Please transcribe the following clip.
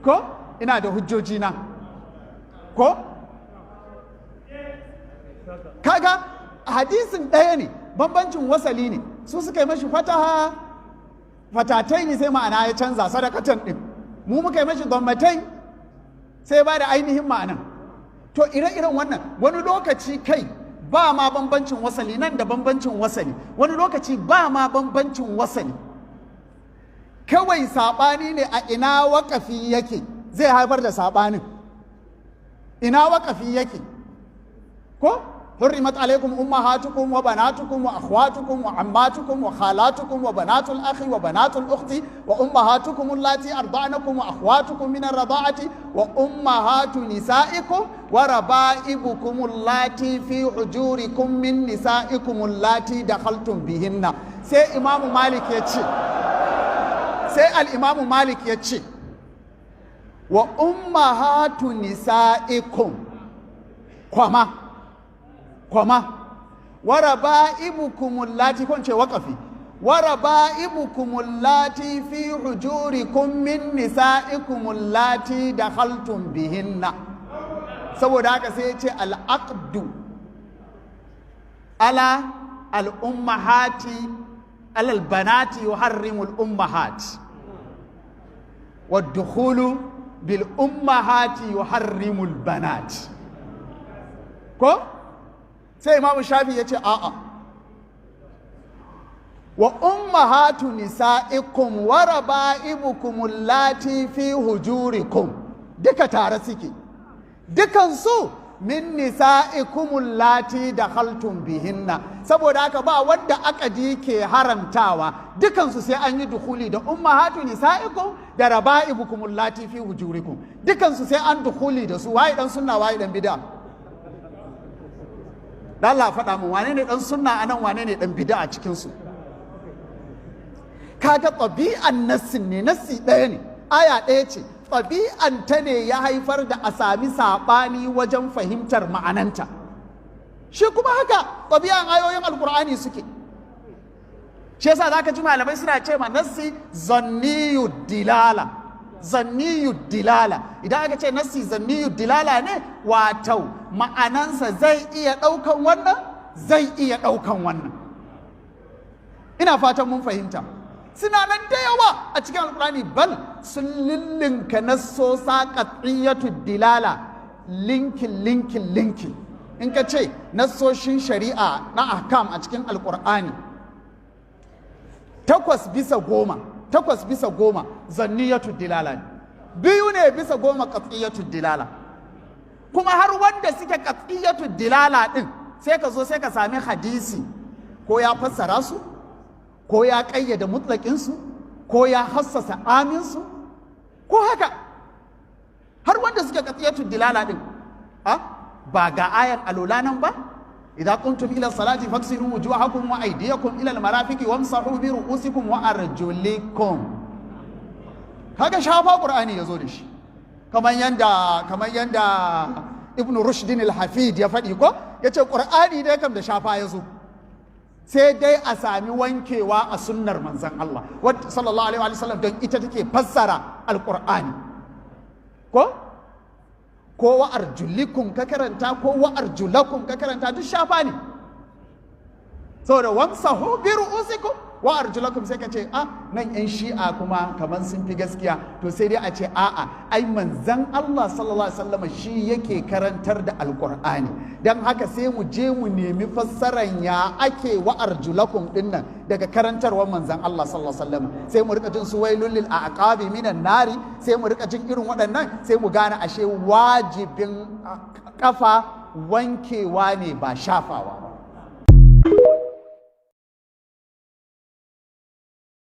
ko ina da hujjoji na ko kaga hadisin ɗaya ne, bambancin wasali ne, su suka yi mashi fataha fatatai ne sai ma'ana ya canza sadakatan ɗin, mu muka yi mashi gwamnatai sai ba da ainihin ma'anan. To ire-iren wannan wani lokaci kai ba ma bambancin wasali, nan da bambancin wasali, wani lokaci ba ma bambancin wasali, kawai saɓani ne a ina waƙafi yake zai haifar da saɓanin, ina waƙafi yake ko حرمت عليكم أمهاتكم وبناتكم وأخواتكم وعماتكم وخالاتكم وبنات الأخ وبنات الأخت وأمهاتكم اللاتي أرضعنكم وأخواتكم من الرضاعة وأمهات نسائكم وربائبكم اللاتي في حجوركم من نسائكم اللاتي دخلتم بهن. سي إمام مالك يتشي، سي الإمام مالك يتشي وأمهات نسائكم kwama waraba'ibukum allati kun ce waqafi waraba'ibukum allati fi hujurikum min nisa'ikum allati dakhaltum bihinna. Saboda haka sai ya ce al-aqdu ala al-ummahati ala al-banati yuharrimu al-ummahat wad-dukhulu bil ummahati yuharrimu al-banat ko sai imamu shafi ya ce a'a wa ummahatu nisa'ikum wa raba'ibukum allati fi hujurikum duka tare suke, dukansu min nisa'ikum allati dakhaltum bihinna. Saboda haka ba wanda akadi ke haramtawa, dukansu sai an yi dukuli da ummahatu nisa'ikum da raba'ibukum allati fi hujurikum, dukansu sai an dukuli da su. Waye dan sunna waye dan bid'a? Da Allah faɗa mu wane ne ɗan sunna anan, wane ne ɗan bid'a a cikinsu? Kaga ɗabi'an nassin ne, nassi ɗaya ne, aya ɗaya ce, ɗabi'an ta ne ya haifar da a sami saɓani wajen fahimtar ma'ananta. Shi kuma haka ɗabi'an ayoyin alkur'ani suke. Shi yasa za ka ji malamai suna ce ma nassi zanniyu dilala, zanniyu dilala. Idan aka ce nassi zanniyu dilala ne, wato ma'anansa zai iya ɗaukan wannan, zai iya ɗaukan wannan. Ina fatan mun fahimta. Suna nan da yawa a cikin alkurani, bal sun lillinka nassosa qat'iyatu dilala linkin. In ka ce nassoshin shari'a na ahkam a cikin alkur'ani 8/10 zanniyatu dilala ne, 2 ne bisa 10 qat'iyatu dilala. Kuma har wanda suke qat'iyatu dilala din sai ka zo sai ka sami hadisi ko ya fassara su, ko ya kayyade mutlakin su, ko ya hassasa amin su, ko haka har wanda suke qat'iyatu dilala din ba ga ayan alula nan ba, idza qumtum ila salati faghsilu wujuhakum wa aydiyakum ila almarafiqi wamsahu bi ru'usikum wa arjulikum. Haka shafa qur'ani yazo da shi, kamar yanda ibnu rushdin al-hafid ya faɗi ko yace qur'ani dai kam da shafa yazo, sai dai a sami wankewa a sunnar manzon Allah sallallahu alaihi wa sallam, don ita take fassara alqur'ani ko wa arjulikum ka karanta ko wa arjulakum ka karanta, duk shafa ne. Saboda wamsahu bi ru'usikum wa arjulakum sai ka ce nan yan shi'a kuma kaman sun fi gaskiya, to sai dai a ce ai manzon Allah sallallahu alaihi wasallam shi yake karantar da alqur'ani, dan haka sai mu je mu nemi fassaran ya ake wa arjulakum dinnan daga karantarwar manzon Allah sallallahu alaihi wasallam, sai mu rika jin su wailul lil aqabi minan nari, sai mu rika jin irin waɗannan, sai mu gane ashe wajibin kafa wankewa ne ba shafawa.